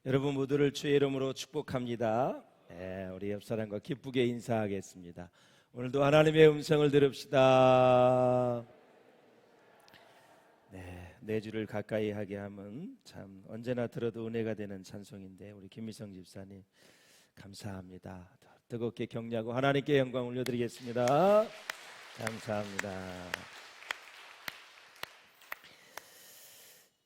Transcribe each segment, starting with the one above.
여러분 모두를 주의 이름으로 축복합니다. 우리 옆 사람과 기쁘게 인사하겠습니다. 오늘도 하나님의 음성을 들읍시다. 내 주를 가까이 하게 함은 참 언제나 들어도 은혜가 되는 찬송인데 우리 김미성 집사님 감사합니다. 뜨겁게 격려하고 하나님께 영광 올려드리겠습니다. 감사합니다.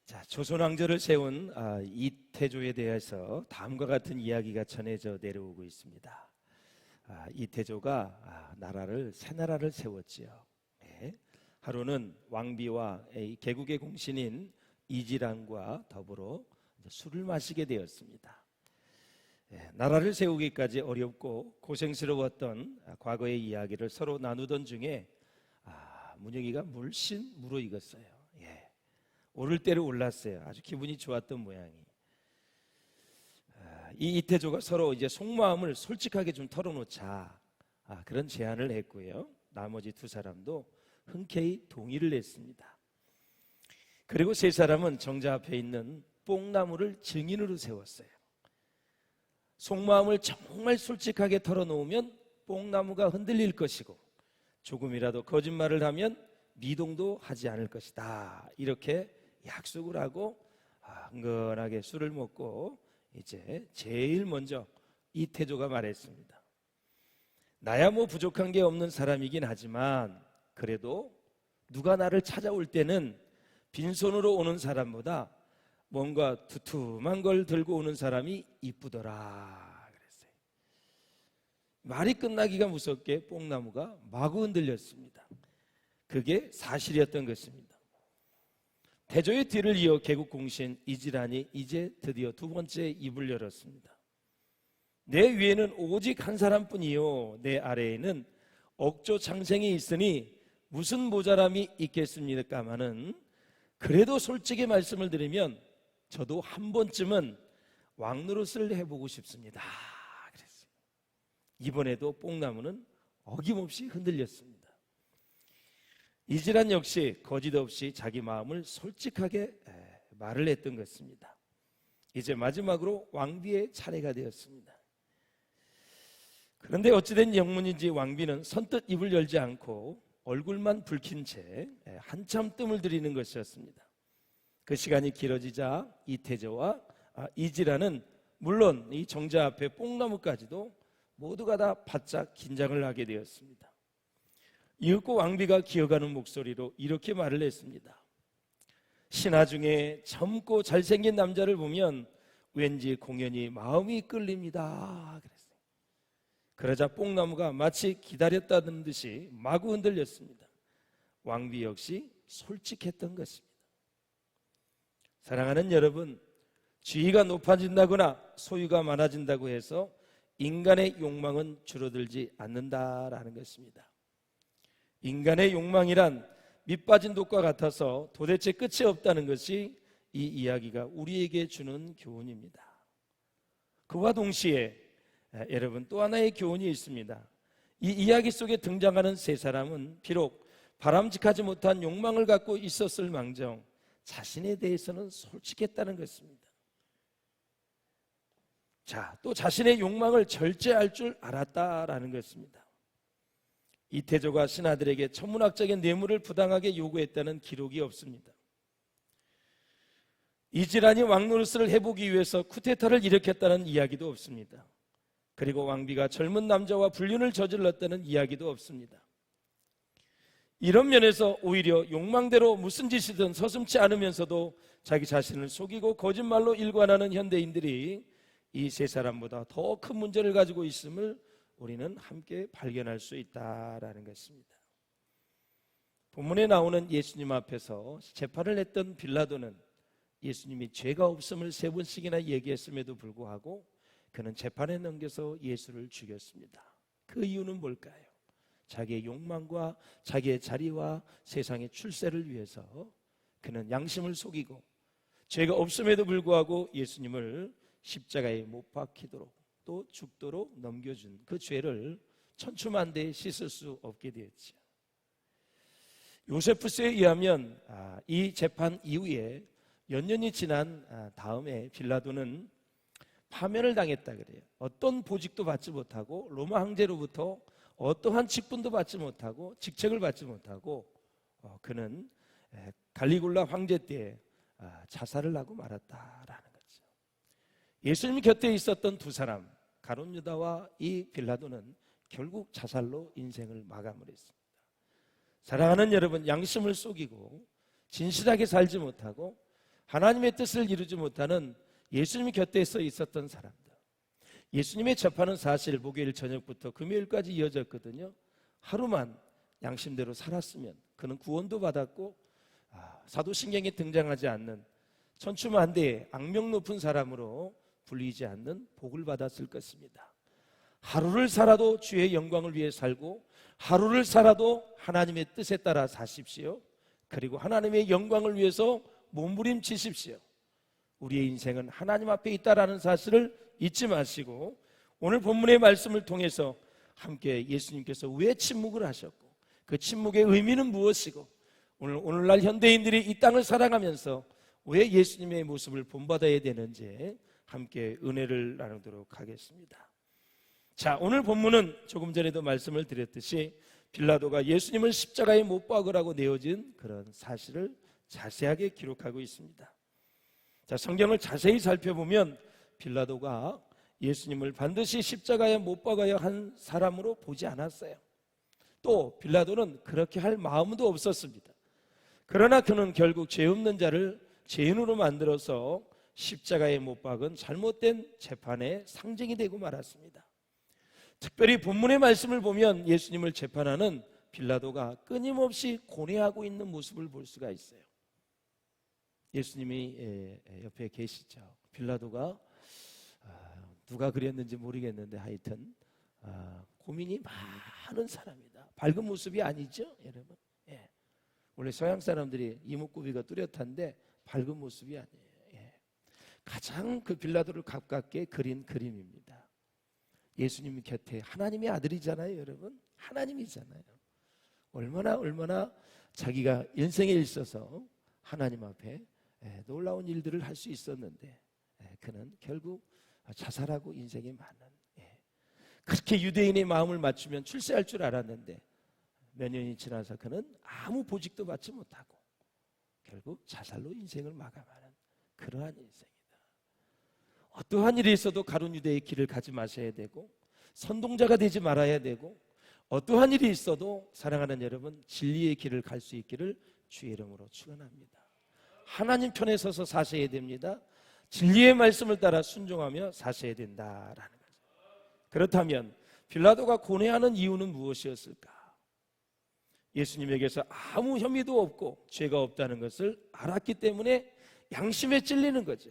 자, 조선 왕조를 세운 이태조에 대해서 다음과 같은 이야기가 전해져 내려오고 있습니다. 이태조가 새 나라를 세웠지요. 하루는 왕비와 개국의 공신인 이지란과 더불어 술을 마시게 되었습니다. 나라를 세우기까지 어렵고 고생스러웠던 과거의 이야기를 서로 나누던 중에 문영이가 물씬 무르익었어요. 오를 대로 올랐어요. 아주 기분이 좋았던 모양이. 이 이태조가 서로 이제 속마음을 솔직하게 좀 털어놓자, 그런 제안을 했고요. 나머지 두 사람도 흔쾌히 동의를 했습니다. 그리고 세 사람은 정자 앞에 있는 뽕나무를 증인으로 세웠어요. 속마음을 정말 솔직하게 털어놓으면 뽕나무가 흔들릴 것이고 조금이라도 거짓말을 하면 미동도 하지 않을 것이다. 이렇게 약속을 하고 흥건하게 술을 먹고 이제 제일 먼저 이태조가 말했습니다. 나야 뭐 부족한 게 없는 사람이긴 하지만 그래도 누가 나를 찾아올 때는 빈손으로 오는 사람보다 뭔가 두툼한 걸 들고 오는 사람이 이쁘더라 그랬어요. 말이 끝나기가 무섭게 뽕나무가 마구 흔들렸습니다. 그게 사실이었던 것입니다. 태조의 뒤를 이어 개국공신 이지란이 이제 드디어 두 번째 입을 열었습니다. 내 위에는 오직 한 사람뿐이요 내 아래에는 억조 장생이 있으니 무슨 모자람이 있겠습니까마는 그래도 솔직히 말씀을 드리면 저도 한 번쯤은 왕노릇을 해보고 싶습니다 그랬어요. 이번에도 뽕나무는 어김없이 흔들렸습니다. 이지란 역시 거짓 없이 자기 마음을 솔직하게 말을 했던 것입니다. 이제 마지막으로 왕비의 차례가 되었습니다. 그런데 어찌된 영문인지 왕비는 선뜻 입을 열지 않고 얼굴만 붉힌 채 한참 뜸을 들이는 것이었습니다. 그 시간이 길어지자 이태조와 이지란은 물론 이 정자 앞에 뽕나무까지도 모두가 다 바짝 긴장을 하게 되었습니다. 이윽고 왕비가 기어가는 목소리로 이렇게 말을 했습니다. 신하 중에 젊고 잘생긴 남자를 보면 왠지 공연히 마음이 끌립니다 그랬어요. 그러자 뽕나무가 마치 기다렸다는 듯이 마구 흔들렸습니다. 왕비 역시 솔직했던 것입니다. 사랑하는 여러분, 지위가 높아진다거나 소유가 많아진다고 해서 인간의 욕망은 줄어들지 않는다라는 것입니다. 인간의 욕망이란 밑빠진 독과 같아서 도대체 끝이 없다는 것이 이 이야기가 우리에게 주는 교훈입니다. 그와 동시에 여러분 또 하나의 교훈이 있습니다. 이 이야기 속에 등장하는 세 사람은 비록 바람직하지 못한 욕망을 갖고 있었을 망정 자신에 대해서는 솔직했다는 것입니다. 자, 또 자신의 욕망을 절제할 줄 알았다라는 것입니다. 이태조가 신하들에게 천문학적인 뇌물을 부당하게 요구했다는 기록이 없습니다. 이지란이 왕노릇을 해보기 위해서 쿠데타를 일으켰다는 이야기도 없습니다. 그리고 왕비가 젊은 남자와 불륜을 저질렀다는 이야기도 없습니다. 이런 면에서 오히려 욕망대로 무슨 짓이든 서슴지 않으면서도 자기 자신을 속이고 거짓말로 일관하는 현대인들이 이 세 사람보다 더 큰 문제를 가지고 있음을 우리는 함께 발견할 수 있다라는 것입니다. 본문에 나오는 예수님 앞에서 재판을 했던 빌라도는 예수님이 죄가 없음을 세 번씩이나 얘기했음에도 불구하고 그는 재판에 넘겨서 예수를 죽였습니다. 그 이유는 뭘까요? 자기의 욕망과 자기의 자리와 세상의 출세를 위해서 그는 양심을 속이고 죄가 없음에도 불구하고 예수님을 십자가에 못 박히도록 또 죽도록 넘겨준 그 죄를 천추만대에 씻을 수 없게 되었죠. 요세푸스에 의하면 이 재판 이후에 몇 년이 지난 다음에 빌라도는 파면을 당했다 그래요. 어떤 보직도 받지 못하고 로마 황제로부터 어떠한 직분도 받지 못하고 직책을 받지 못하고 그는 갈리굴라 황제 때 자살을 하고 말았다라는 거죠. 예수님 곁에 있었던 두 사람, 가룟 유다와 이 빌라도는 결국 자살로 인생을 마감을 했습니다. 사랑하는 여러분, 양심을 속이고 진실하게 살지 못하고 하나님의 뜻을 이루지 못하는 예수님 곁에 있었던 사람들, 예수님의 접하는 사실 목요일 저녁부터 금요일까지 이어졌거든요. 하루만 양심대로 살았으면 그는 구원도 받았고 사도신경에 등장하지 않는 천추만대의 악명 높은 사람으로 불리지 않는 복을 받았을 것입니다. 하루를 살아도 주의 영광을 위해 살고 하루를 살아도 하나님의 뜻에 따라 사십시오. 그리고 하나님의 영광을 위해서 몸부림치십시오. 우리의 인생은 하나님 앞에 있다라는 사실을 잊지 마시고 오늘 본문의 말씀을 통해서 함께 예수님께서 왜 침묵을 하셨고 그 침묵의 의미는 무엇이고 오늘날 현대인들이 이 땅을 살아가면서 왜 예수님의 모습을 본받아야 되는지 함께 은혜를 나누도록 하겠습니다. 자, 오늘 본문은 조금 전에도 말씀을 드렸듯이 빌라도가 예수님을 십자가에 못 박으라고 내어진 그런 사실을 자세하게 기록하고 있습니다. 자, 성경을 자세히 살펴보면 빌라도가 예수님을 반드시 십자가에 못 박아야 한 사람으로 보지 않았어요. 또 빌라도는 그렇게 할 마음도 없었습니다. 그러나 그는 결국 죄 없는 자를 죄인으로 만들어서 십자가에 못 박은 잘못된 재판의 상징이 되고 말았습니다. 특별히 본문의 말씀을 보면 예수님을 재판하는 빌라도가 끊임없이 고뇌하고 있는 모습을 볼 수가 있어요. 예수님이 옆에 계시죠. 빌라도가 누가 그랬는지 모르겠는데 하여튼 고민이 많은 사람이다. 밝은 모습이 아니죠, 여러분. 예. 원래 서양 사람들이 이목구비가 뚜렷한데 밝은 모습이 아니에요. 예. 가장 그 빌라도를 가깝게 그린 그림입니다. 예수님 곁에 하나님의 아들이잖아요, 여러분. 하나님이잖아요. 얼마나 자기가 인생에 있어서 하나님 앞에 놀라운 일들을 할 수 있었는데 그는 결국 자살하고 인생이 많은, 그렇게 유대인의 마음을 맞추면 출세할 줄 알았는데 몇 년이 지나서 그는 아무 보직도 받지 못하고 결국 자살로 인생을 마감하는 그러한 인생이다. 어떠한 일이 있어도 가룟 유대의 길을 가지 마셔야 되고 선동자가 되지 말아야 되고 어떠한 일이 있어도 사랑하는 여러분 진리의 길을 갈 수 있기를 주의 이름으로 축원합니다. 하나님 편에 서서 사셔야 됩니다. 진리의 말씀을 따라 순종하며 사셔야 된다라는 거죠. 그렇다면 빌라도가 고뇌하는 이유는 무엇이었을까? 예수님에게서 아무 혐의도 없고 죄가 없다는 것을 알았기 때문에 양심에 찔리는 거죠.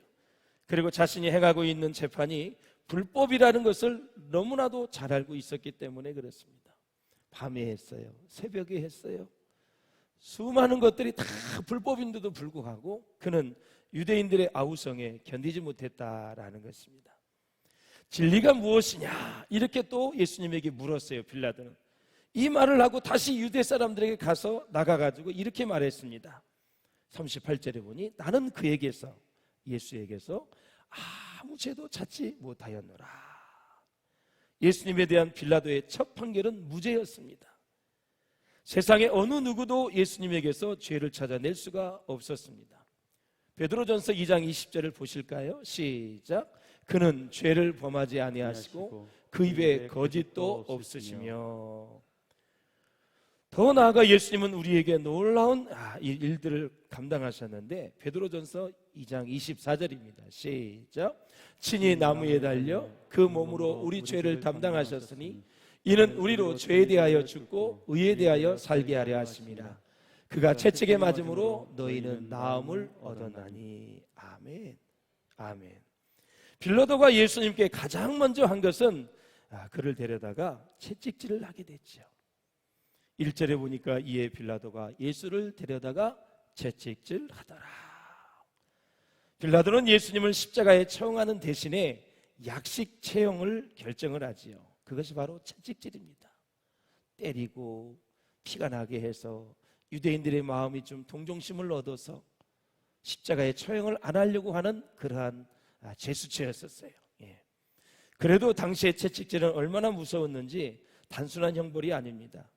그리고 자신이 행하고 있는 재판이 불법이라는 것을 너무나도 잘 알고 있었기 때문에 그렇습니다. 밤에 했어요. 새벽에 했어요. 수많은 것들이 다 불법인데도 불구하고 그는 유대인들의 아우성에 견디지 못했다라는 것입니다. 진리가 무엇이냐 이렇게 또 예수님에게 물었어요. 빌라도는 이 말을 하고 다시 유대 사람들에게 가서 나가가지고 이렇게 말했습니다. 38절에 보니 나는 그에게서 예수에게서 아무 죄도 찾지 못하였노라. 예수님에 대한 빌라도의 첫 판결은 무죄였습니다. 세상에 어느 누구도 예수님에게서 죄를 찾아낼 수가 없었습니다. 베드로전서 2장 20절을 보실까요? 시작. 그는 죄를 범하지 아니하시고 그 입에 거짓도 없으시며. 더 나아가 예수님은 우리에게 놀라운 일들을 감당하셨는데 베드로전서 2장 24절입니다. 시작. 친히 나무에 달려 그 몸으로 우리 죄를 담당하셨으니 이는 우리로 죄에 대하여 죽고 의에 대하여 살게 하려 하심이라. 그가 채찍에 맞음으로 너희는 나음을 얻었나니. 아멘. 아멘. 빌라도가 예수님께 가장 먼저 한 것은 그를 데려다가 채찍질을 하게 됐죠. 1절에 보니까 이에 빌라도가 예수를 데려다가 채찍질 하더라. 빌라도는 예수님을 십자가에 처형하는 대신에 약식 처형을 결정을 하지요. 그것이 바로 채찍질입니다. 때리고 피가 나게 해서 유대인들의 마음이 좀 동정심을 얻어서 십자가에 처형을 안 하려고 하는 그러한 제수처였었어요. 그래도 당시의 채찍질은 얼마나 무서웠는지 단순한 형벌이 아닙니다.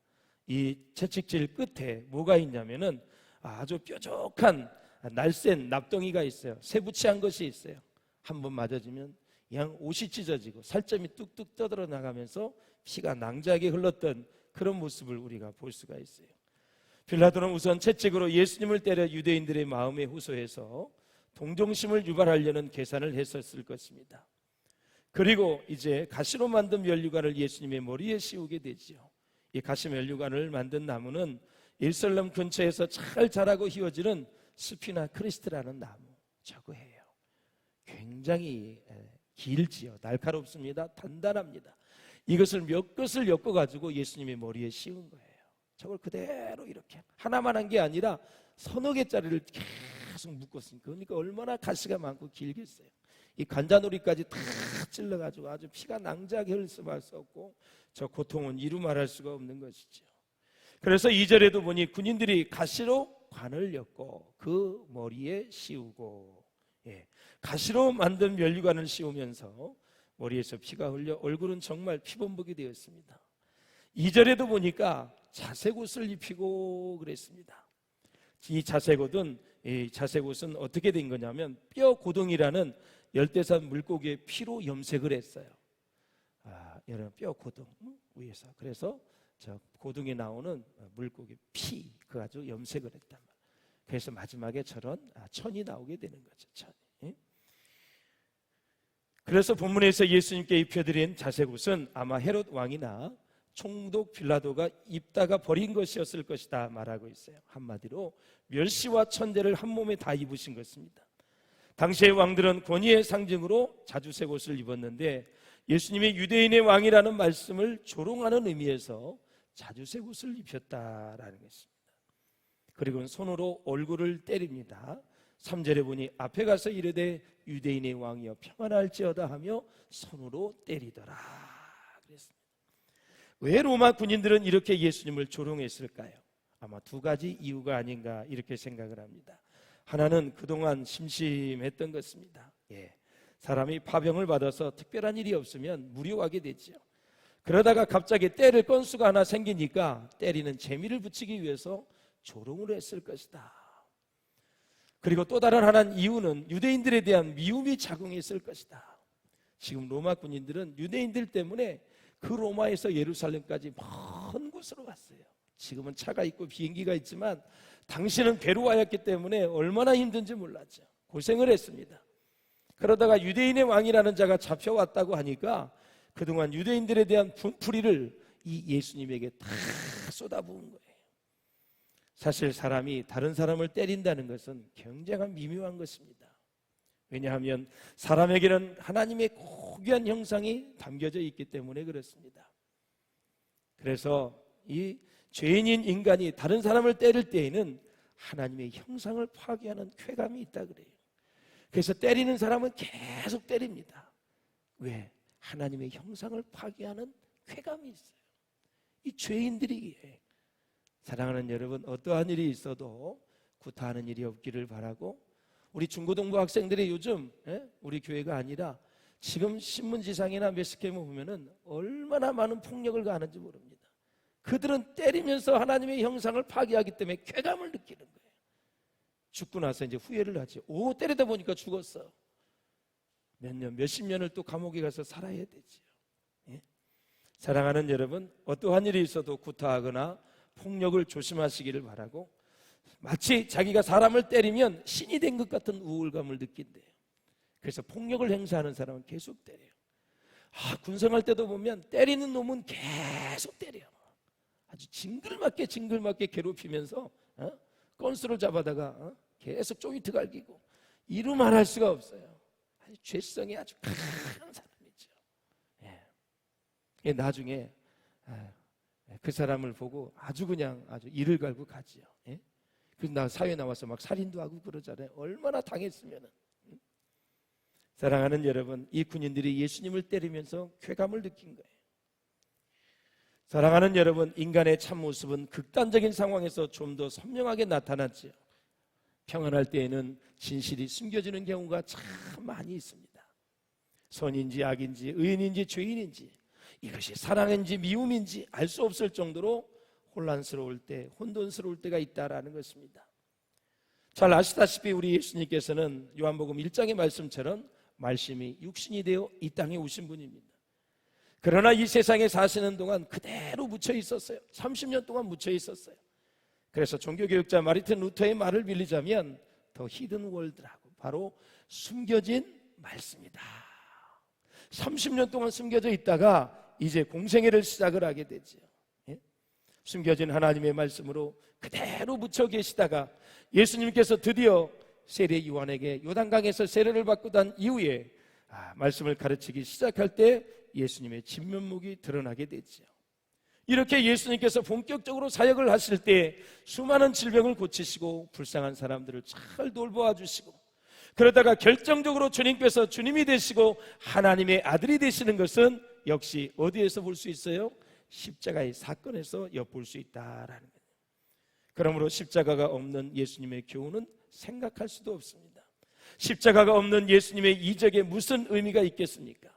이 채찍질 끝에 뭐가 있냐면은 아주 뾰족한 날쌘 납덩이가 있어요. 세부치한 것이 있어요. 한번 맞아지면 그냥 옷이 찢어지고 살점이 뚝뚝 떠들어 나가면서 피가 낭자하게 흘렀던 그런 모습을 우리가 볼 수가 있어요. 빌라도는 우선 채찍으로 예수님을 때려 유대인들의 마음에 호소해서 동정심을 유발하려는 계산을 했었을 것입니다. 그리고 이제 가시로 만든 면류관을 예수님의 머리에 씌우게 되지요. 이 가시 면류관을 만든 나무는 예루살렘 근처에서 잘 자라고 휘어지는 스피나 크리스트라는 나무, 저거예요. 굉장히 길지요. 날카롭습니다. 단단합니다. 이것을 몇 것을 엮어가지고 예수님의 머리에 씌운 거예요. 저걸 그대로 이렇게 하나만 한 게 아니라 서너 개짜리를 계속 묶었으니까, 그러니까 얼마나 가시가 많고 길겠어요. 이 관자놀이까지 다 찔러가지고 아주 피가 낭자하게 흘릴 수밖에 없고, 저 고통은 이루 말할 수가 없는 것이죠. 그래서 2절에도 보니 군인들이 가시로 관을 엮고 그 머리에 씌우고, 가시로 만든 면류관을 씌우면서 머리에서 피가 흘려 얼굴은 정말 피범벅이 되었습니다. 2절에도 보니까 자색옷을 입히고 그랬습니다. 이 자색옷은 어떻게 된 거냐면 뼈 고동이라는 열대산 물고기의 피로 염색을 했어요. 여러분, 뼈 고동 위에서. 그래서 저 고동에 나오는 물고기 피 그거 가지고 염색을 했단 말이에요. 그래서 마지막에 저런 천이 나오게 되는 거죠. 천. 그래서 본문에서 예수님께 입혀드린 자색옷은 아마 헤롯 왕이나 총독 빌라도가 입다가 버린 것이었을 것이다 말하고 있어요. 한마디로 멸시와 천대를 한 몸에 다 입으신 것입니다. 당시의 왕들은 권위의 상징으로 자주색 옷을 입었는데 예수님이 유대인의 왕이라는 말씀을 조롱하는 의미에서 자주색 옷을 입혔다라는 것입니다. 그리고 손으로 얼굴을 때립니다. 3절에 보니 앞에 가서 이르되 유대인의 왕이여 평안할지어다 하며 손으로 때리더라 그랬습니다. 왜 로마 군인들은 이렇게 예수님을 조롱했을까요? 아마 두 가지 이유가 아닌가 이렇게 생각을 합니다. 하나는 그동안 심심했던 것입니다. 사람이 파병을 받아서 특별한 일이 없으면 무료하게 되죠. 그러다가 갑자기 때릴 건수가 하나 생기니까 때리는 재미를 붙이기 위해서 조롱을 했을 것이다. 그리고 또 다른 하나는 이유는 유대인들에 대한 미움이 작용했을 것이다. 지금 로마 군인들은 유대인들 때문에 그 로마에서 예루살렘까지 먼 곳으로 갔어요. 지금은 차가 있고 비행기가 있지만 당시는 배로 왔기 때문에 얼마나 힘든지 몰랐죠. 고생을 했습니다. 그러다가 유대인의 왕이라는 자가 잡혀왔다고 하니까 그동안 유대인들에 대한 분풀이를 이 예수님에게 다 쏟아부은 거예요. 사실 사람이 다른 사람을 때린다는 것은 굉장한 미묘한 것입니다. 왜냐하면 사람에게는 하나님의 고귀한 형상이 담겨져 있기 때문에 그렇습니다. 그래서 이 죄인인 인간이 다른 사람을 때릴 때에는 하나님의 형상을 파괴하는 쾌감이 있다 그래요. 그래서 때리는 사람은 계속 때립니다. 왜? 하나님의 형상을 파괴하는 쾌감이 있어요. 이 죄인들이기에. 사랑하는 여러분, 어떠한 일이 있어도 구타하는 일이 없기를 바라고, 우리 중고등부 학생들이 요즘 우리 교회가 아니라 지금 신문지상이나 매스캠에 보면은 얼마나 많은 폭력을 가하는지 모릅니다. 그들은 때리면서 하나님의 형상을 파괴하기 때문에 쾌감을 느끼는 거예요. 죽고 나서 이제 후회를 하지. 때리다 보니까 죽었어. 몇 년, 몇십 년을 또 감옥에 가서 살아야 되지요. 사랑하는 여러분, 어떠한 일이 있어도 구타하거나 폭력을 조심하시기를 바라고, 마치 자기가 사람을 때리면 신이 된 것 같은 우울감을 느낀대요. 그래서 폭력을 행사하는 사람은 계속 때려요. 군생할 때도 보면 때리는 놈은 계속 때려. 아주 징글맞게 괴롭히면서 건수를 잡아다가 계속 조인트 갈기고 이루 말할 수가 없어요. 아주 죄성이 아주 강한 사람이죠. 나중에 그 사람을 보고 아주 이를 갈고 가지요. 그래서 나 사회에 나와서 막 살인도 하고 그러잖아요. 얼마나 당했으면은. 사랑하는 여러분, 이 군인들이 예수님을 때리면서 쾌감을 느낀 거예요. 사랑하는 여러분, 인간의 참모습은 극단적인 상황에서 좀 더 선명하게 나타났지요. 평안할 때에는 진실이 숨겨지는 경우가 참 많이 있습니다. 선인지 악인지 의인인지 죄인인지 이것이 사랑인지 미움인지 알 수 없을 정도로 혼란스러울 때, 혼돈스러울 때가 있다라는 것입니다. 잘 아시다시피 우리 예수님께서는 요한복음 1장의 말씀처럼 말씀이 육신이 되어 이 땅에 오신 분입니다. 그러나 이 세상에 사시는 동안 그대로 묻혀 있었어요. 30년 동안 묻혀 있었어요. 그래서 종교개혁자 마르틴 루터의 말을 빌리자면 더 히든 월드라고, 바로 숨겨진 말씀이다. 30년 동안 숨겨져 있다가 이제 공생애를 시작을 하게 되죠. 숨겨진 하나님의 말씀으로 그대로 묻혀 계시다가 예수님께서 드디어 세례 요한에게 요단강에서 세례를 받고 난 이후에 말씀을 가르치기 시작할 때 예수님의 진면목이 드러나게 되죠. 이렇게 예수님께서 본격적으로 사역을 하실 때 수많은 질병을 고치시고 불쌍한 사람들을 잘 돌보아 주시고, 그러다가 결정적으로 주님께서 주님이 되시고 하나님의 아들이 되시는 것은 역시 어디에서 볼 수 있어요? 십자가의 사건에서 엿볼 수 있다라는 거예요. 그러므로 십자가가 없는 예수님의 교훈은 생각할 수도 없습니다. 십자가가 없는 예수님의 이적에 무슨 의미가 있겠습니까?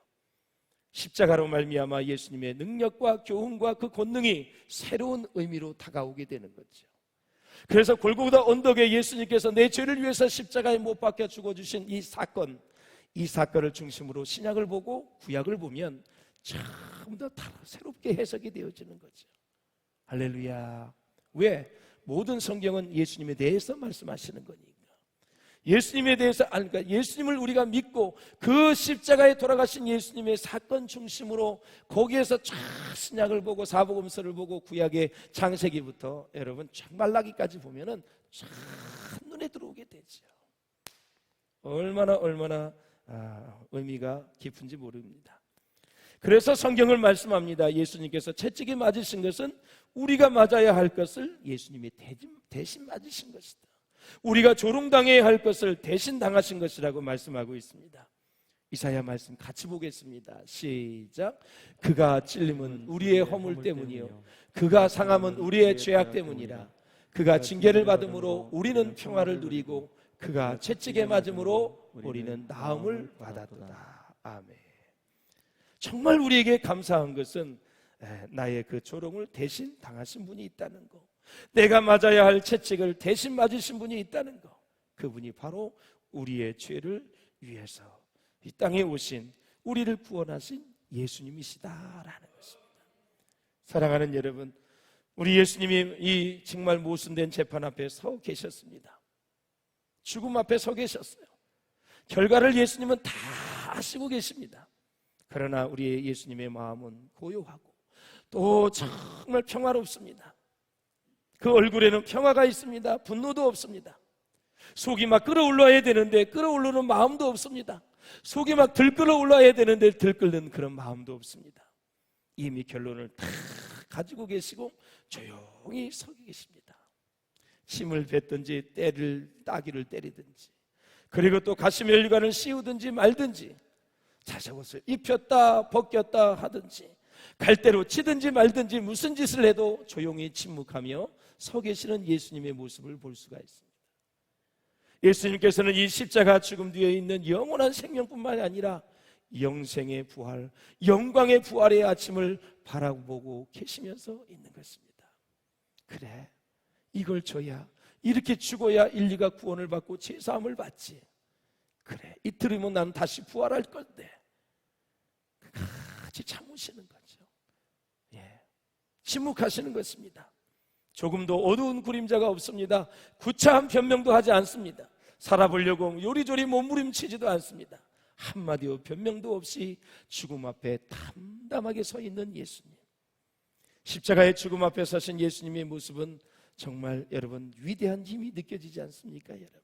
십자가로 말미암아 예수님의 능력과 교훈과 그 권능이 새로운 의미로 다가오게 되는 거죠. 그래서 골고다 언덕에 예수님께서 내 죄를 위해서 십자가에 못 박혀 죽어주신 이 사건을 중심으로 신약을 보고 구약을 보면 전부 다 새롭게 해석이 되어지는 거죠. 할렐루야. 왜? 모든 성경은 예수님에 대해서 말씀하시는 거니까. 예수님에 대해서, 그러니까 예수님을 우리가 믿고 그 십자가에 돌아가신 예수님의 사건 중심으로 거기에서 쫙 신약을 보고 사복음서를 보고 구약의 창세기부터 여러분 쫙 말라기까지 보면은 쫙 눈에 들어오게 되죠. 얼마나 의미가 깊은지 모릅니다. 그래서 성경을 말씀합니다. 예수님께서 채찍에 맞으신 것은 우리가 맞아야 할 것을 예수님이 대신 맞으신 것이다. 우리가 조롱당해야 할 것을 대신 당하신 것이라고 말씀하고 있습니다. 이사야 말씀 같이 보겠습니다. 시작. 그가 찔림은 우리의 허물 때문이요 그가 상함은 우리의 죄악 때문이라. 그가 징계를 받음으로 우리는 평화를 누리고 그가 채찍에 맞음으로 우리는 나음을 받았도다. 아멘. 정말 우리에게 감사한 것은 나의 그 조롱을 대신 당하신 분이 있다는 거, 내가 맞아야 할 채찍을 대신 맞으신 분이 있다는 거, 그분이 바로 우리의 죄를 위해서 이 땅에 오신, 우리를 구원하신 예수님이시다라는 것입니다. 사랑하는 여러분, 우리 예수님이 이 정말 모순된 재판 앞에 서 계셨습니다. 죽음 앞에 서 계셨어요. 결과를 예수님은 다 아시고 계십니다. 그러나 우리의 예수님의 마음은 고요하고 또 정말 평화롭습니다. 그 얼굴에는 평화가 있습니다. 분노도 없습니다. 속이 막 끓어올라야 되는데 끓어오르는 마음도 없습니다. 속이 막 들끓어 올라야 되는데 들끓는 그런 마음도 없습니다. 이미 결론을 다 가지고 계시고 조용히 서 계십니다. 침을 뱉든지 따귀를 때리든지, 그리고 또 가시멜리관을 씌우든지 말든지, 자석옷을 입혔다 벗겼다 하든지, 갈대로 치든지 말든지 무슨 짓을 해도 조용히 침묵하며 서 계시는 예수님의 모습을 볼 수가 있습니다. 예수님께서는 이 십자가 죽음 뒤에 있는 영원한 생명뿐만 아니라 영생의 부활, 영광의 부활의 아침을 바라보고 계시면서 있는 것입니다. 그래, 이걸 줘야, 이렇게 죽어야 인류가 구원을 받고 죄사함을 받지. 그래, 이틀이면 나는 다시 부활할 건데. 같이 참으시는 거죠. 침묵하시는 것입니다. 조금도 어두운 그림자가 없습니다. 구차한 변명도 하지 않습니다. 살아보려고 요리조리 몸부림치지도 않습니다. 한마디 변명도 없이 죽음 앞에 담담하게 서 있는 예수님. 십자가의 죽음 앞에 서신 예수님의 모습은 정말 여러분 위대한 힘이 느껴지지 않습니까? 여러분,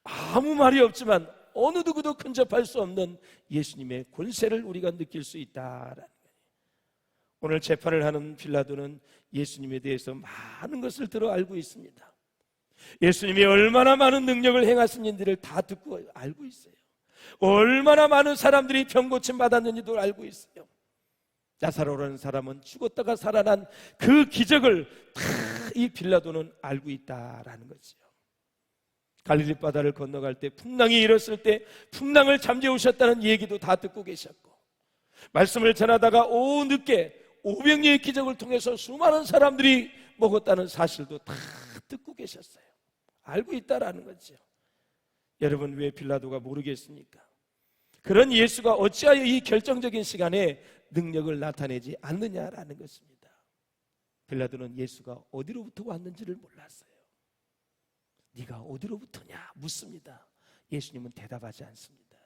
아무 말이 없지만 어느 누구도 근접할 수 없는 예수님의 권세를 우리가 느낄 수 있다라는 거예요. 오늘 재판을 하는 빌라도는 예수님에 대해서 많은 것을 들어 알고 있습니다. 예수님이 얼마나 많은 능력을 행하신지를 다 듣고 알고 있어요. 얼마나 많은 사람들이 병 고침 받았는지도 알고 있어요. 나사로라는 사람은 죽었다가 살아난 그 기적을 다 이 빌라도는 알고 있다라는 거죠. 갈릴리 바다를 건너갈 때 풍랑이 일었을 때 풍랑을 잠재우셨다는 얘기도 다 듣고 계셨고, 말씀을 전하다가 오후 늦게 500여의 기적을 통해서 수많은 사람들이 먹었다는 사실도 다 듣고 계셨어요. 알고 있다라는 거죠. 여러분, 왜 빌라도가 모르겠습니까? 그런 예수가 어찌하여 이 결정적인 시간에 능력을 나타내지 않느냐라는 것입니다. 빌라도는 예수가 어디로부터 왔는지를 몰랐어요. 네가 어디로부터냐 묻습니다. 예수님은 대답하지 않습니다.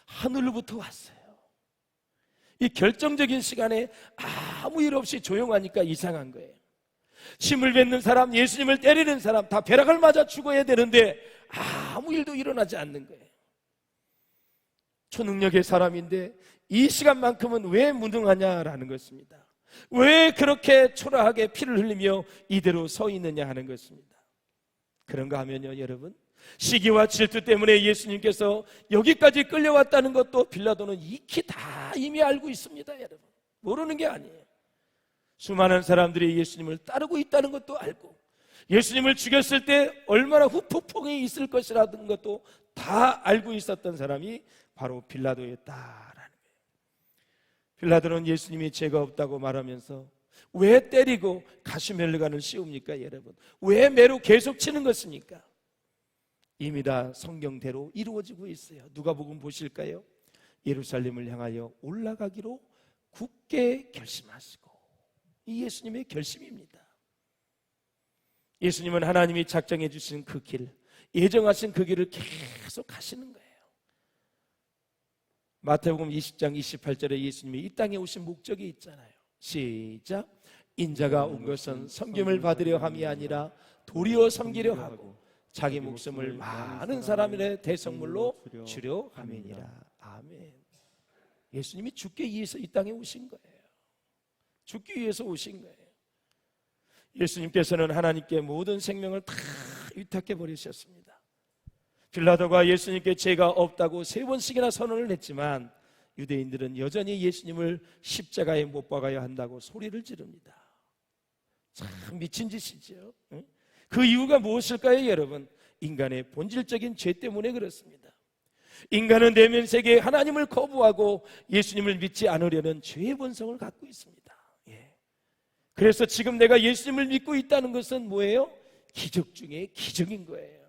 하늘로부터 왔어요. 이 결정적인 시간에 아무 일 없이 조용하니까 이상한 거예요. 침을 뱉는 사람, 예수님을 때리는 사람 다 벼락을 맞아 죽어야 되는데 아무 일도 일어나지 않는 거예요. 초능력의 사람인데 이 시간만큼은 왜 무능하냐라는 것입니다. 왜 그렇게 초라하게 피를 흘리며 이대로 서 있느냐 하는 것입니다. 그런가 하면요, 여러분, 시기와 질투 때문에 예수님께서 여기까지 끌려왔다는 것도 빌라도는 익히 다 이미 알고 있습니다. 여러분, 모르는 게 아니에요. 수많은 사람들이 예수님을 따르고 있다는 것도 알고, 예수님을 죽였을 때 얼마나 후폭풍이 있을 것이라는 것도 다 알고 있었던 사람이 바로 빌라도였다라는 거예요. 빌라도는 예수님이 죄가 없다고 말하면서 왜 때리고 가시멜르간을 씌웁니까? 여러분, 왜 매로 계속 치는 것입니까? 이미 다 성경대로 이루어지고 있어요. 누가복음 보실까요? 예루살렘을 향하여 올라가기로 굳게 결심하시고, 이 예수님의 결심입니다. 예수님은 하나님이 작정해 주신 그 길, 예정하신 그 길을 계속 가시는 거예요. 마태복음 20장 28절에 예수님이 이 땅에 오신 목적이 있잖아요. 시작. 인자가 온 것은 섬김을 받으려 함이 아니라 도리어 섬기려 하고 자기 목숨을 많은 사람의 대성물로 주려 함이니라. 아멘. 예수님이 죽기 위해서 이 땅에 오신 거예요. 죽기 위해서 오신 거예요. 예수님께서는 하나님께 모든 생명을 다 위탁해 버리셨습니다. 빌라도가 예수님께 죄가 없다고 3번씩이나 선언을 했지만 유대인들은 여전히 예수님을 십자가에 못 박아야 한다고 소리를 지릅니다. 참 미친 짓이죠. 그 이유가 무엇일까요, 여러분? 인간의 본질적인 죄 때문에 그렇습니다. 인간은 내면 세계에 하나님을 거부하고 예수님을 믿지 않으려는 죄의 본성을 갖고 있습니다. 그래서 지금 내가 예수님을 믿고 있다는 것은 뭐예요? 기적 중에 기적인 거예요.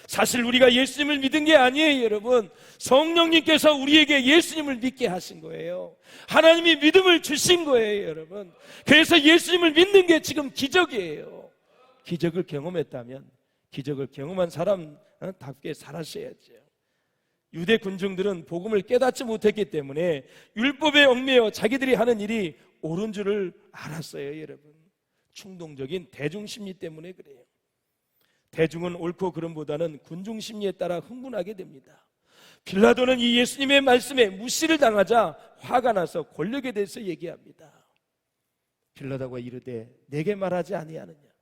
사실 우리가 예수님을 믿은 게 아니에요, 여러분. 성령님께서 우리에게 예수님을 믿게 하신 거예요. 하나님이 믿음을 주신 거예요, 여러분. 그래서 예수님을 믿는 게 지금 기적이에요. 기적을 경험했다면 기적을 경험한 사람답게 살아셔야죠. 유대 군중들은 복음을 깨닫지 못했기 때문에 율법에 얽매여 자기들이 하는 일이 옳은 줄을 알았어요, 여러분. 충동적인 대중심리 때문에 그래요. 대중은 옳고 그름보다는 군중심리에 따라 흥분하게 됩니다. 빌라도는 이 예수님의 말씀에 무시를 당하자 화가 나서 권력에 대해서 얘기합니다. 빌라도가 이르되 내게 말하지 아니하느냐?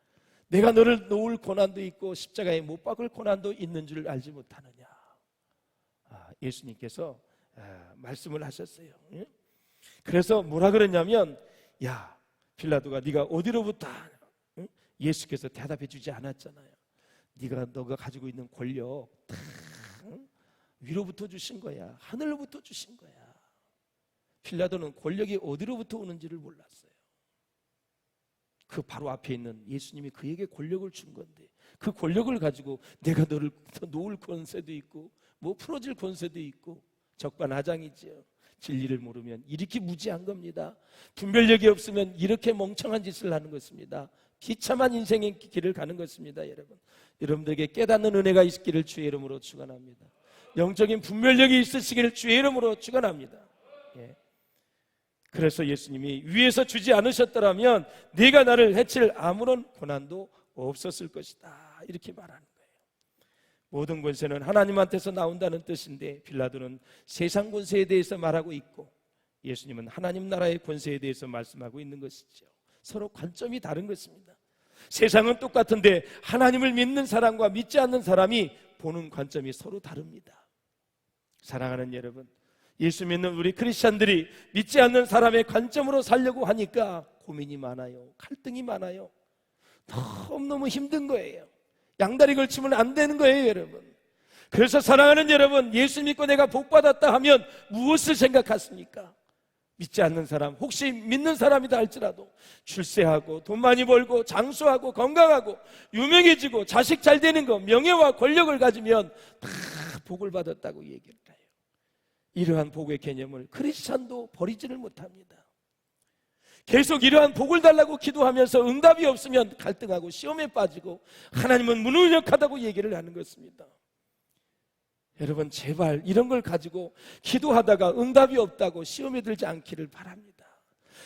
내가 너를 놓을 고난도 있고 십자가에 못 박을 고난도 있는 줄 알지 못하느냐? 예수님께서 말씀을 하셨어요. 그래서 뭐라 그랬냐면, 야 빌라도가 네가 어디로부터 하냐? 예수께서 대답해 주지 않았잖아요. 너가 가지고 있는 권력 다 위로부터 주신 거야. 하늘로부터 주신 거야. 빌라도는 권력이 어디로부터 오는지를 몰랐어요. 그 바로 앞에 있는 예수님이 그에게 권력을 준 건데, 그 권력을 가지고 내가 너를 놓을 권세도 있고 뭐 풀어질 권세도 있고 적반하장이지요. 진리를 모르면 이렇게 무지한 겁니다. 분별력이 없으면 이렇게 멍청한 짓을 하는 것입니다. 비참한 인생의 길을 가는 것입니다. 여러분들에게 깨닫는 은혜가 있기를 주의 이름으로 축원합니다. 영적인 분별력이 있으시기를 주의 이름으로 축원합니다. 그래서 예수님이 위에서 주지 않으셨더라면 네가 나를 해칠 아무런 고난도 없었을 것이다, 이렇게 말하는 거예요. 모든 권세는 하나님한테서 나온다는 뜻인데 빌라도는 세상 권세에 대해서 말하고 있고 예수님은 하나님 나라의 권세에 대해서 말씀하고 있는 것이죠. 서로 관점이 다른 것입니다. 세상은 똑같은데 하나님을 믿는 사람과 믿지 않는 사람이 보는 관점이 서로 다릅니다. 사랑하는 여러분, 예수 믿는 우리 크리스찬들이 믿지 않는 사람의 관점으로 살려고 하니까 고민이 많아요. 갈등이 많아요. 너무너무 힘든 거예요. 양다리 걸치면 안 되는 거예요, 여러분. 그래서 사랑하는 여러분, 예수 믿고 내가 복 받았다 하면 무엇을 생각하십니까? 믿지 않는 사람, 혹시 믿는 사람이다 할지라도 출세하고 돈 많이 벌고 장수하고 건강하고 유명해지고 자식 잘 되는 거, 명예와 권력을 가지면 다 복을 받았다고 얘기를 해요. 이러한 복의 개념을 크리스찬도 버리지를 못합니다. 계속 이러한 복을 달라고 기도하면서 응답이 없으면 갈등하고 시험에 빠지고 하나님은 무능력하다고 얘기를 하는 것입니다. 여러분, 제발 이런 걸 가지고 기도하다가 응답이 없다고 시험에 들지 않기를 바랍니다.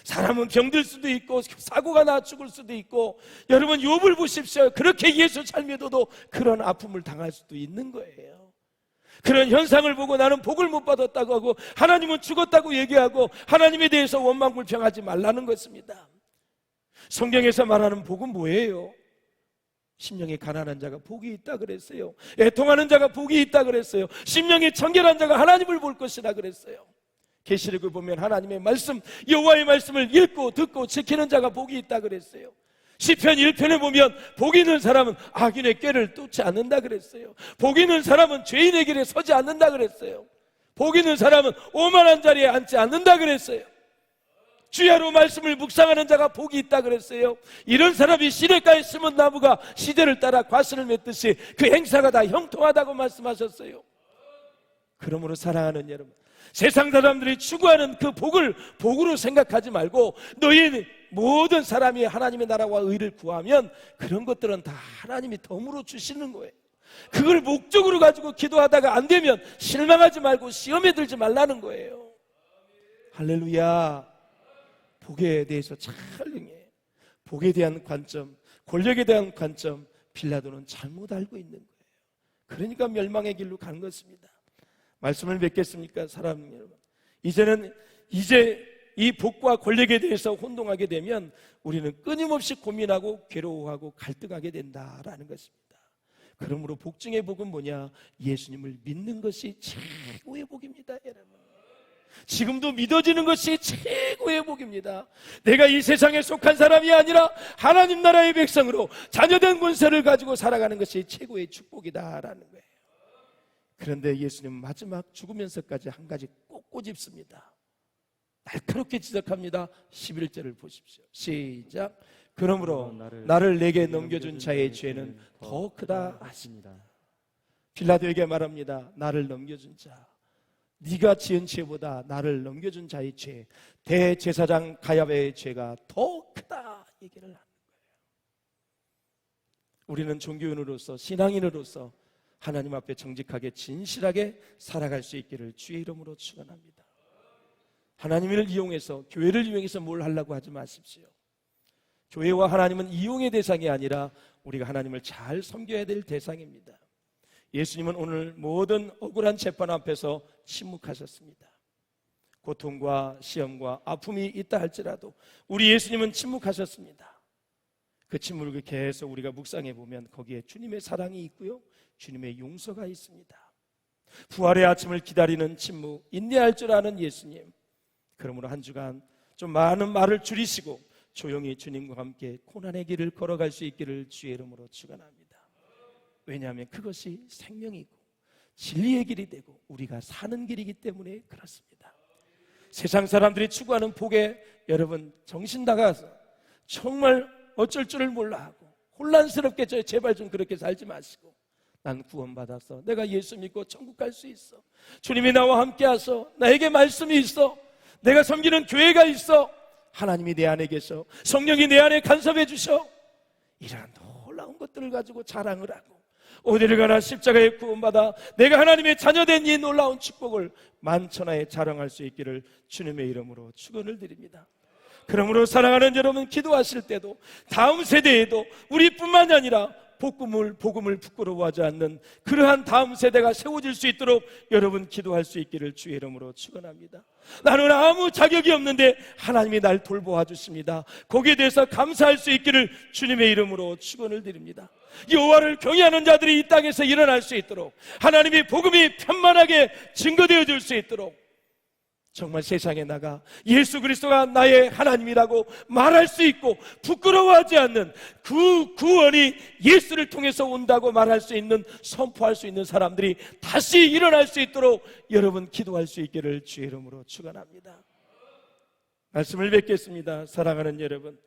사람은 병들 수도 있고 사고가 나 죽을 수도 있고, 여러분 욥을 보십시오. 그렇게 예수 잘 믿어도 그런 아픔을 당할 수도 있는 거예요. 그런 현상을 보고 나는 복을 못 받았다고 하고 하나님은 죽었다고 얘기하고 하나님에 대해서 원망불평하지 말라는 것입니다. 성경에서 말하는 복은 뭐예요? 심령이 가난한 자가 복이 있다 그랬어요. 애통하는 자가 복이 있다 그랬어요. 심령이 청결한 자가 하나님을 볼 것이라 그랬어요. 계시록을 보면 하나님의 말씀, 여호와의 말씀을 읽고 듣고 지키는 자가 복이 있다 그랬어요. 시편 1편에 보면 복 있는 사람은 악인의 꾀를 쫓지 않는다 그랬어요. 복 있는 사람은 죄인의 길에 서지 않는다 그랬어요. 복 있는 사람은 오만한 자리에 앉지 않는다 그랬어요. 주야로 말씀을 묵상하는 자가 복이 있다 그랬어요. 이런 사람이 시냇가에 심은 나무가 시대를 따라 과실을 맺듯이 그 행사가 다 형통하다고 말씀하셨어요. 그러므로 사랑하는 여러분, 세상 사람들이 추구하는 그 복을 복으로 생각하지 말고 너희 모든 사람이 하나님의 나라와 의를 구하면 그런 것들은 다 하나님이 덤으로 주시는 거예요. 그걸 목적으로 가지고 기도하다가 안 되면 실망하지 말고 시험에 들지 말라는 거예요. 할렐루야. 복에 대해서 잘 응해. 복에 대한 관점, 권력에 대한 관점, 빌라도는 잘못 알고 있는 거예요. 그러니까 멸망의 길로 가는 것입니다. 말씀을 맺겠습니까, 사람 여러분? 이제 이 복과 권력에 대해서 혼동하게 되면 우리는 끊임없이 고민하고 괴로워하고 갈등하게 된다라는 것입니다. 그러므로 복 중의 복은 뭐냐? 예수님을 믿는 것이 최고의 복입니다, 여러분. 지금도 믿어지는 것이 최고의 복입니다. 내가 이 세상에 속한 사람이 아니라 하나님 나라의 백성으로 자녀된 권세를 가지고 살아가는 것이 최고의 축복이다라는 거예요. 그런데 예수님 마지막 죽으면서까지 한 가지 꼭 꼬집습니다. 날카롭게 지적합니다. 11절을 보십시오. 시작. 그러므로 나를 내게 넘겨준 자의 죄는 더 크다 하십니다. 빌라도에게 말합니다. 나를 넘겨준 자, 네가 지은 죄보다 나를 넘겨준 자의 죄, 대제사장 가야바의 죄가 더 크다 얘기를 하는 거예요. 우리는 종교인으로서, 신앙인으로서 하나님 앞에 정직하게 진실하게 살아갈 수 있기를 주의 이름으로 축원합니다. 하나님을 이용해서, 교회를 이용해서 뭘 하려고 하지 마십시오. 교회와 하나님은 이용의 대상이 아니라 우리가 하나님을 잘 섬겨야 될 대상입니다. 예수님은 오늘 모든 억울한 재판 앞에서 침묵하셨습니다. 고통과 시험과 아픔이 있다 할지라도 우리 예수님은 침묵하셨습니다. 그 침묵을 계속 우리가 묵상해 보면 거기에 주님의 사랑이 있고요, 주님의 용서가 있습니다. 부활의 아침을 기다리는 침묵, 인내할 줄 아는 예수님. 그러므로 한 주간 좀 많은 말을 줄이시고 조용히 주님과 함께 고난의 길을 걸어갈 수 있기를 주의 이름으로 축원합니다. 왜냐하면 그것이 생명이고 진리의 길이 되고 우리가 사는 길이기 때문에 그렇습니다. 세상 사람들이 추구하는 복에 여러분 정신 나가서 정말 어쩔 줄을 몰라 하고 혼란스럽게 제발 좀 그렇게 살지 마시고, 난 구원받아서 내가 예수 믿고 천국 갈 수 있어, 주님이 나와 함께 하셔, 나에게 말씀이 있어, 내가 섬기는 교회가 있어, 하나님이 내 안에 계셔, 성령이 내 안에 간섭해 주셔, 이러한 놀라운 것들을 가지고 자랑을 하고 어디를 가나 십자가에 구원받아 내가 하나님의 자녀된 이 놀라운 축복을 만천하에 자랑할 수 있기를 주님의 이름으로 축원을 드립니다. 그러므로 사랑하는 여러분, 기도하실 때도 다음 세대에도 우리뿐만이 아니라 복음을 부끄러워하지 않는 그러한 다음 세대가 세워질 수 있도록 여러분 기도할 수 있기를 주의 이름으로 축원합니다. 나는 아무 자격이 없는데 하나님이 날 돌보아 주십니다. 거기에 대해서 감사할 수 있기를 주님의 이름으로 축원을 드립니다. 여호와를 경외하는 자들이 이 땅에서 일어날 수 있도록, 하나님의 복음이 편만하게 증거되어 줄 수 있도록 정말 세상에 나가 예수 그리스도가 나의 하나님이라고 말할 수 있고 부끄러워하지 않는 그 구원이 예수를 통해서 온다고 말할 수 있는, 선포할 수 있는 사람들이 다시 일어날 수 있도록 여러분 기도할 수 있기를 주의 이름으로 축원합니다. 말씀을 뵙겠습니다. 사랑하는 여러분,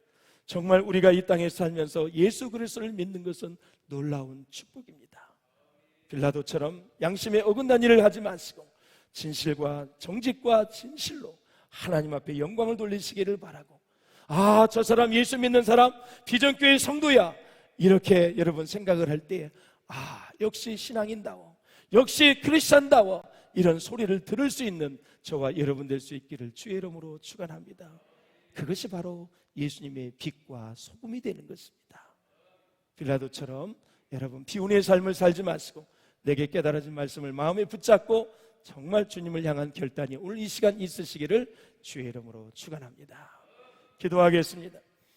정말 우리가 이 땅에 살면서 예수 그리스도를 믿는 것은 놀라운 축복입니다. 빌라도처럼 양심에 어긋난 일을 하지 마시고 진실과 정직과 진실로 하나님 앞에 영광을 돌리시기를 바라고, 아, 저 사람 예수 믿는 사람 비전교회 성도야, 이렇게 여러분 생각을 할 때, 아, 역시 신앙인다워, 역시 크리스찬다워, 이런 소리를 들을 수 있는 저와 여러분 될 수 있기를 주의 이름으로 축원합니다. 그것이 바로 예수님의 빛과 소금이 되는 것입니다. 빌라도처럼 여러분 비운의 삶을 살지 마시고 내게 깨달아진 말씀을 마음에 붙잡고 정말 주님을 향한 결단이 오늘 이 시간 있으시기를 주의 이름으로 축원합니다. 기도하겠습니다.